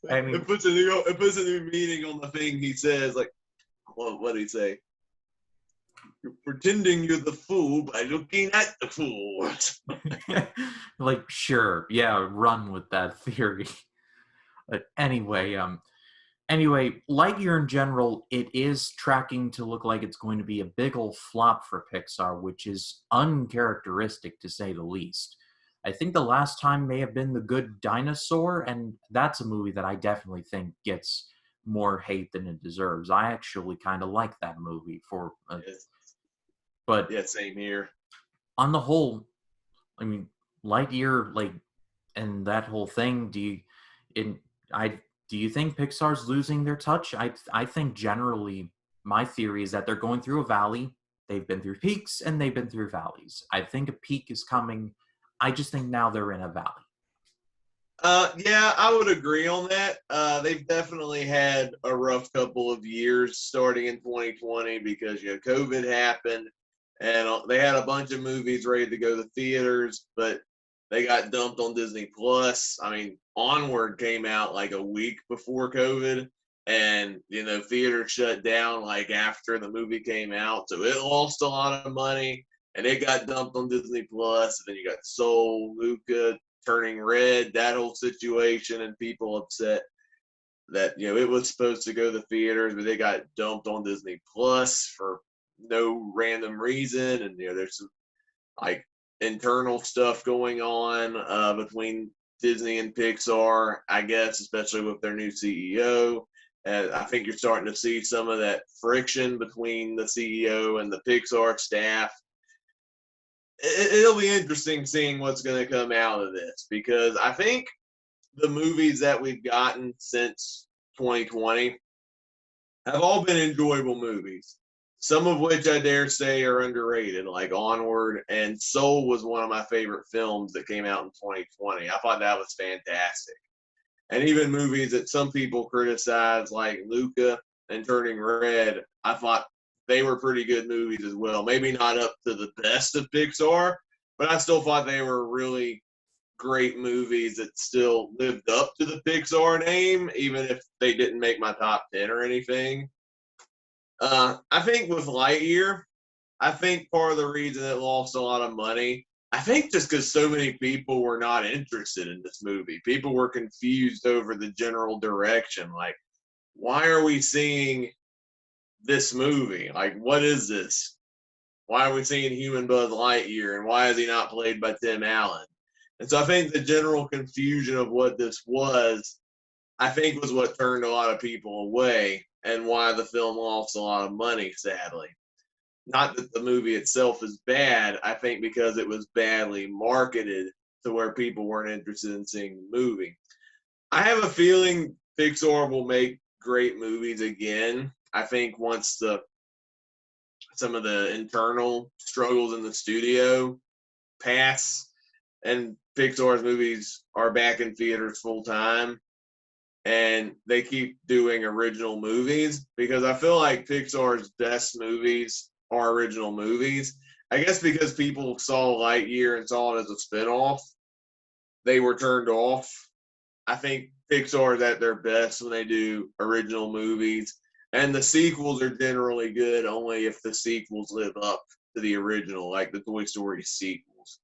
I mean, it puts a new meaning on the thing he says. Like, what did he say? You're pretending you're the fool by looking at the fool. like, sure, yeah, run with that theory. But anyway, Lightyear in general, it is tracking to look like it's going to be a big ol' flop for Pixar, which is uncharacteristic to say the least. I think the last time may have been The Good Dinosaur, and that's a movie that I definitely think gets more hate than it deserves. I actually kind of like that movie but yeah, same here. On the whole, I mean, Lightyear, like, and that whole thing, do you think Pixar's losing their touch? I think generally, my theory is that they're going through a valley. They've been through peaks and they've been through valleys. I think a peak is coming. I just think now they're in a valley. Yeah, I would agree on that. They've definitely had a rough couple of years starting in 2020 because COVID happened, and they had a bunch of movies ready to go to theaters, but they got dumped on Disney Plus. I mean, Onward came out like a week before COVID, and theaters shut down like after the movie came out, so it lost a lot of money, and it got dumped on Disney Plus. And then you got Soul, Luca, Turning Red, that whole situation, and people upset that it was supposed to go to theaters, but they got dumped on Disney Plus for no random reason. And there's some like internal stuff going on between Disney and Pixar, I guess, especially with their new CEO. And I think you're starting to see some of that friction between the CEO and the Pixar staff. It'll be interesting seeing what's going to come out of this, because I think the movies that we've gotten since 2020 have all been enjoyable movies, some of which I dare say are underrated, like Onward, and Soul was one of my favorite films that came out in 2020. I thought that was fantastic. And even movies that some people criticize, like Luca and Turning Red, I thought they were pretty good movies as well. Maybe not up to the best of Pixar, but I still thought they were really great movies that still lived up to the Pixar name, even if they didn't make my top 10 or anything. I think with Lightyear, I think part of the reason it lost a lot of money, I think just because so many people were not interested in this movie. People were confused over the general direction. Like, why are we seeing this movie? Like, what is this? Why are we seeing human Buzz Lightyear, and why is he not played by Tim Allen? And so I think the general confusion of what this was, I think, was what turned a lot of people away, and why the film lost a lot of money, sadly. Not that the movie itself is bad, I think because it was badly marketed to where people weren't interested in seeing the movie. I have a feeling Pixar will make great movies again. I think once some of the internal struggles in the studio pass and Pixar's movies are back in theaters full time and they keep doing original movies, because I feel like Pixar's best movies are original movies. I guess because people saw Lightyear and saw it as a spinoff, they were turned off. I think Pixar is at their best when they do original movies, and the sequels are generally good only if the sequels live up to the original, like the Toy Story sequels.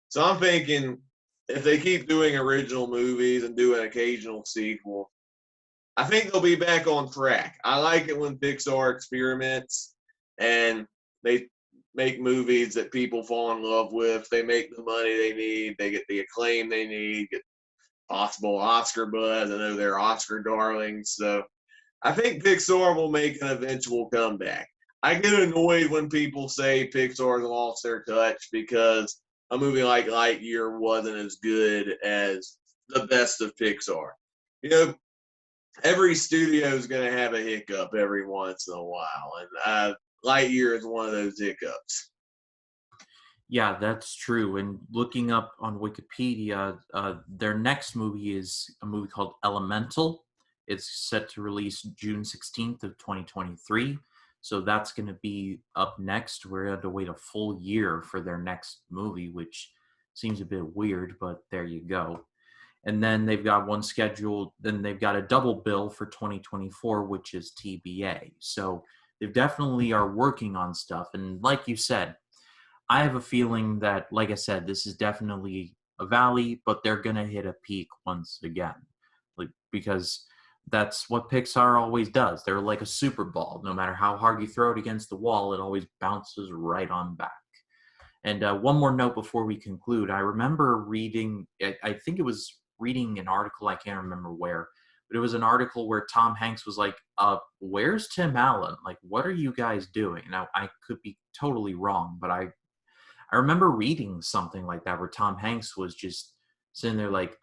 So I'm thinking if they keep doing original movies and do an occasional sequel, I think they'll be back on track. I like it when Pixar experiments and they make movies that people fall in love with. They make the money they need, they get the acclaim they need, get possible Oscar buzz. I know they're Oscar darlings. So I think Pixar will make an eventual comeback. I get annoyed when people say Pixar's lost their touch because a movie like Lightyear wasn't as good as the best of Pixar. You know, every studio is going to have a hiccup every once in a while, and Lightyear is one of those hiccups. Yeah, that's true. And looking up on Wikipedia, their next movie is a movie called Elemental. It's set to release June 16th of 2023. So that's going to be up next. We're going to wait a full year for their next movie, which seems a bit weird, but there you go. And then they've got one scheduled, then they've got a double bill for 2024, which is TBA. So they definitely are working on stuff. And like you said, I have a feeling that, like I said, this is definitely a valley, but they're gonna hit a peak once again, like because that's what Pixar always does. They're like a super ball. No matter how hard you throw it against the wall, it always bounces right on back. And one more note before we conclude. I remember reading, I think it was reading an article, I can't remember where, but it was an article where Tom Hanks was like, where's Tim Allen? Like, what are you guys doing? Now, I could be totally wrong, but I remember reading something like that where Tom Hanks was just sitting there like,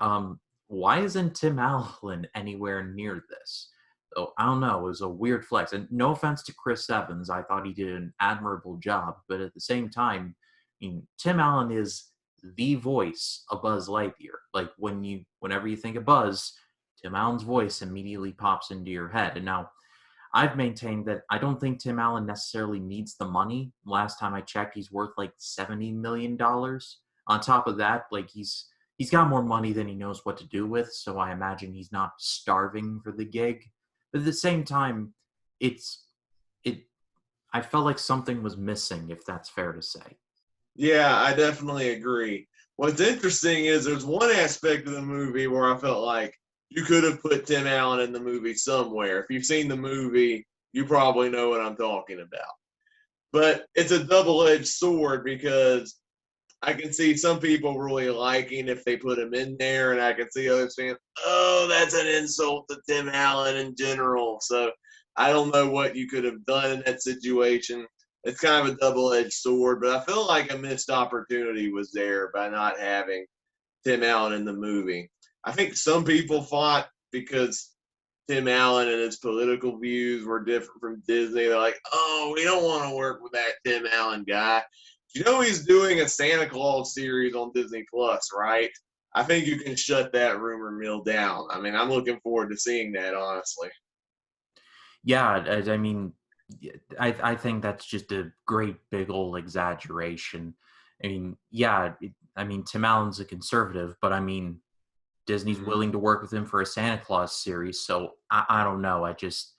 why isn't Tim Allen anywhere near this? So I don't know. It was a weird flex. And no offense to Chris Evans, I thought he did an admirable job. But at the same time, I mean, Tim Allen is the voice of Buzz Lightyear. Like whenever you think of Buzz, Tim Allen's voice immediately pops into your head. And now I've maintained that I don't think Tim Allen necessarily needs the money. Last time I checked, he's worth like $70 million. On top of that, like he's got more money than he knows what to do with, so I imagine he's not starving for the gig. But at the same time, it's it I felt like something was missing, if that's fair to say. Yeah, I definitely agree. What's interesting is there's one aspect of the movie where I felt like you could have put Tim Allen in the movie somewhere. If you've seen the movie, you probably know what I'm talking about. But it's a double-edged sword because I can see some people really liking if they put him in there, and I can see others saying, "Oh, that's an insult to Tim Allen in general." So I don't know what you could have done in that situation. It's kind of a double-edged sword, but I feel like a missed opportunity was there by not having Tim Allen in the movie. I think some people fought because Tim Allen and his political views were different from Disney. They're like, "Oh, we don't want to work with that Tim Allen guy." You know he's doing a Santa Claus series on Disney Plus, right? I think you can shut that rumor mill down. I mean, I'm looking forward to seeing that, honestly. Yeah, I mean, I think that's just a great big old exaggeration. I mean, yeah, I mean Tim Allen's a conservative, but I mean Disney's Mm-hmm. willing to work with him for a Santa Claus series, so I don't know. I just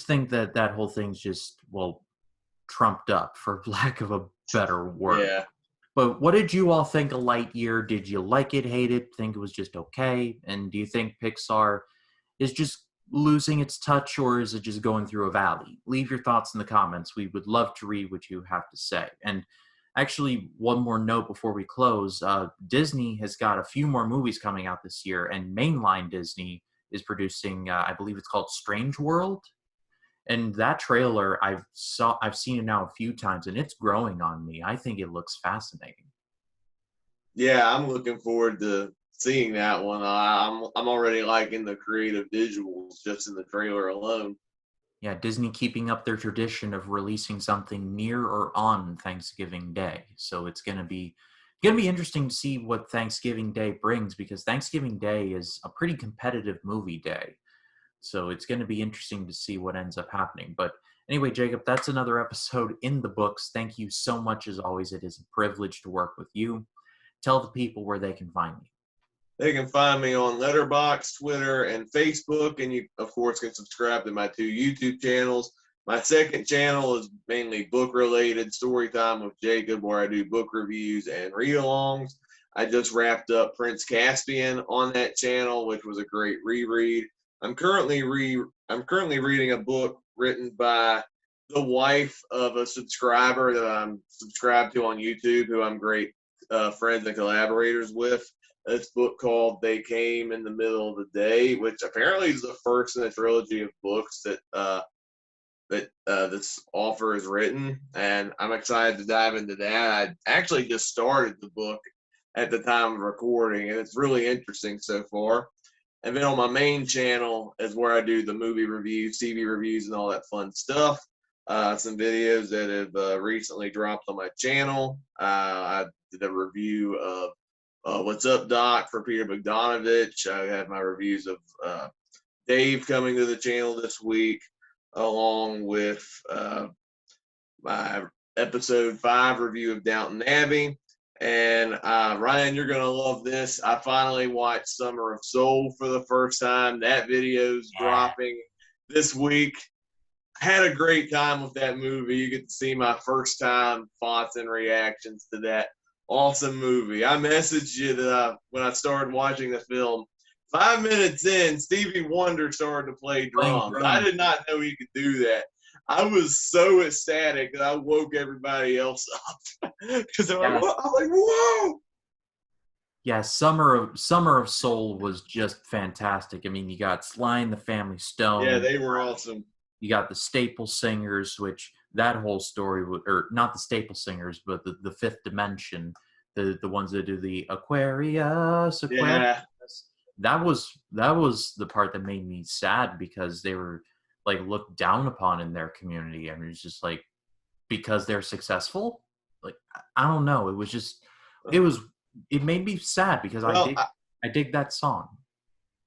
think that that whole thing's just trumped up, for lack of a better word. Yeah. But what did you all think of Lightyear? Did you like it, hate it, think it was just okay? And do you think Pixar is just losing its touch, or is it just going through a valley? Leave your thoughts in the comments. We would love to read what you have to say. And actually, one more note before we close. Disney has got a few more movies coming out this year, and mainline Disney is producing, I believe it's called Strange World. And that trailer, I've seen it now a few times, and it's growing on me. I think it looks fascinating. Yeah, I'm looking forward to seeing that one. I'm already liking the creative visuals just in the trailer alone. Yeah, Disney keeping up their tradition of releasing something near or on Thanksgiving Day. So it's gonna be interesting to see what Thanksgiving Day brings, because Thanksgiving Day is a pretty competitive movie day. So it's going to be interesting to see what ends up happening. But Anyway, Jacob, that's another episode in the books. Thank you so much, as always. It is a privilege to work with you. Tell the people where they can find me. They can find me on Letterboxd, Twitter, and Facebook, and you, of course, can subscribe to my 2 YouTube channels. My second channel is mainly book-related, Storytime with Jacob, where I do book reviews and read-alongs. I just wrapped up Prince Caspian on that channel, which was a great reread. I'm currently reading a book written by the wife of a subscriber that I'm subscribed to on YouTube, who I'm great friends and collaborators with. This book called They Came in the Middle of the Day, which apparently is the first in a trilogy of books that this author has written, and I'm excited to dive into that. I actually just started the book at the time of recording, and it's really interesting so far. And then on my main channel is where I do the movie reviews, TV reviews, and all that fun stuff. Some videos that have recently dropped on my channel. I did a review of What's Up, Doc for Peter Bogdanovich. I have my reviews of Dave coming to the channel this week, along with my episode 5 review of Downton Abbey. And Ryan, you're going to love this. I finally watched Summer of Soul for the first time. That video's dropping this week. I had a great time with that movie. You get to see my first time thoughts and reactions to that awesome movie. I messaged you that when I started watching the film, 5 minutes in, Stevie Wonder started to play drums. I did not know he could do that. I was so ecstatic that I woke everybody else up because I'm like, whoa! Yeah, Summer of Soul was just fantastic. I mean, you got Sly and the Family Stone. Yeah, they were awesome. You got the Staple Singers, which that whole story, or not the Staple Singers, but the Fifth Dimension, the ones that do the Aquarius. Yeah. That was the part that made me sad, because they were like looked down upon in their community, and it's just like, because they're successful. Like, I don't know. It made me sad, because I dig that song.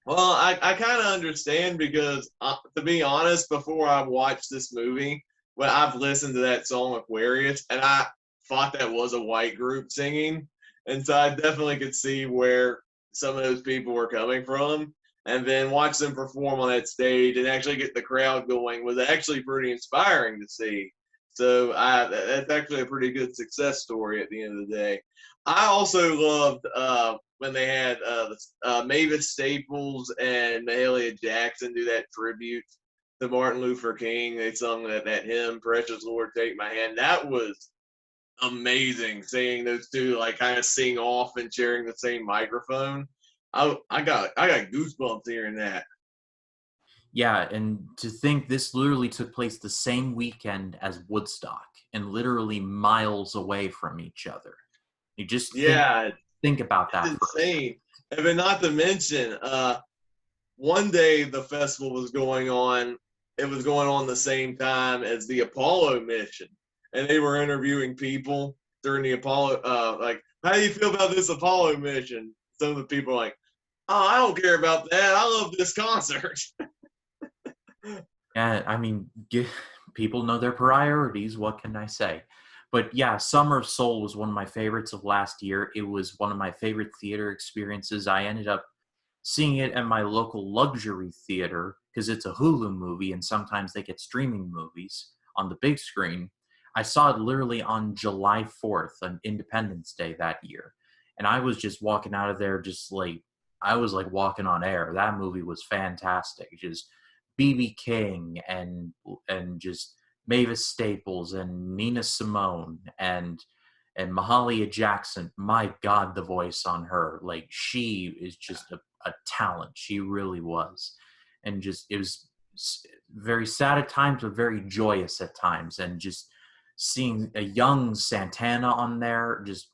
Well, I kind of understand, because to be honest, before I watched this movie, well, I've listened to that song Aquarius, and I thought that was a white group singing, and so I definitely could see where some of those people were coming from. And then watch them perform on that stage and actually get the crowd going was actually pretty inspiring to see. So that's actually a pretty good success story at the end of the day. I also loved when they had Mavis Staples and Mahalia Jackson do that tribute to Martin Luther King. They sung that hymn, Precious Lord, Take My Hand. That was amazing, seeing those two like kind of sing off and sharing the same microphone. I got goosebumps hearing that. Yeah, and to think this literally took place the same weekend as Woodstock, and literally miles away from each other. You just think about that. It's insane. And then not to mention, one day the festival was going on. It was going on the same time as the Apollo mission, and they were interviewing people during the Apollo. Like, how do you feel about this Apollo mission? Some of the people are like, "Oh, I don't care about that. I love this concert." Yeah, I mean, people know their priorities. What can I say? But yeah, Summer of Soul was one of my favorites of last year. It was one of my favorite theater experiences. I ended up seeing it at my local luxury theater, because it's a Hulu movie, and sometimes they get streaming movies on the big screen. I saw it literally on July 4th, on Independence Day that year. And I was just walking out of there I was like walking on air. That movie was fantastic. Just B.B. King and just Mavis Staples and Nina Simone and Mahalia Jackson. My God, the voice on her. Like, she is just a talent. She really was. And just, it was very sad at times, but very joyous at times. And just seeing a young Santana on there, just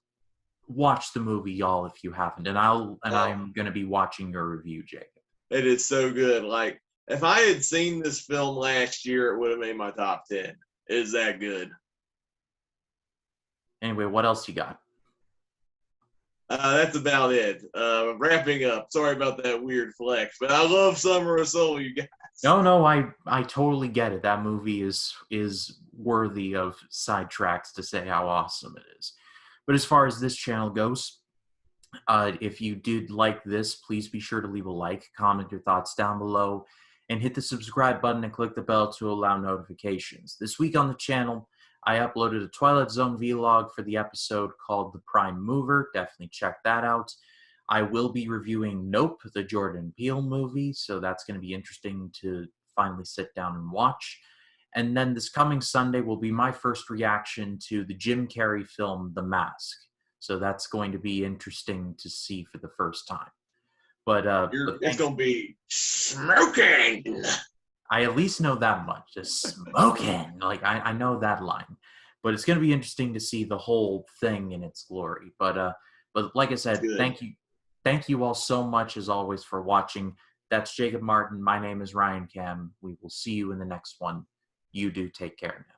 watch the movie, y'all, if you haven't. And I'm going to be watching your review, Jacob. It is so good. Like, if I had seen this film last year, it would have made my top 10. It is that good. Anyway, what else you got? That's about it. Wrapping up. Sorry about that weird flex, but I love Summer of Soul, you guys. No, I totally get it. That movie is worthy of sidetracks to say how awesome it is. But as far as this channel goes, if you did like this, please be sure to leave a like, comment your thoughts down below, and hit the subscribe button and click the bell to allow notifications. This week on the channel, I uploaded a Twilight Zone vlog for the episode called The Prime Mover. Definitely check that out. I will be reviewing Nope, the Jordan Peele movie, so that's going to be interesting to finally sit down and watch. And then this coming Sunday will be my first reaction to the Jim Carrey film The Mask. So that's going to be interesting to see for the first time. But It's gonna be smoking. I at least know that much. Just smoking. Like I know that line. But it's going to be interesting to see the whole thing in its glory. But like I said, thank you all so much as always for watching. That's Jacob Martin. My name is Ryan Cam. We will see you in the next one. You do take care now.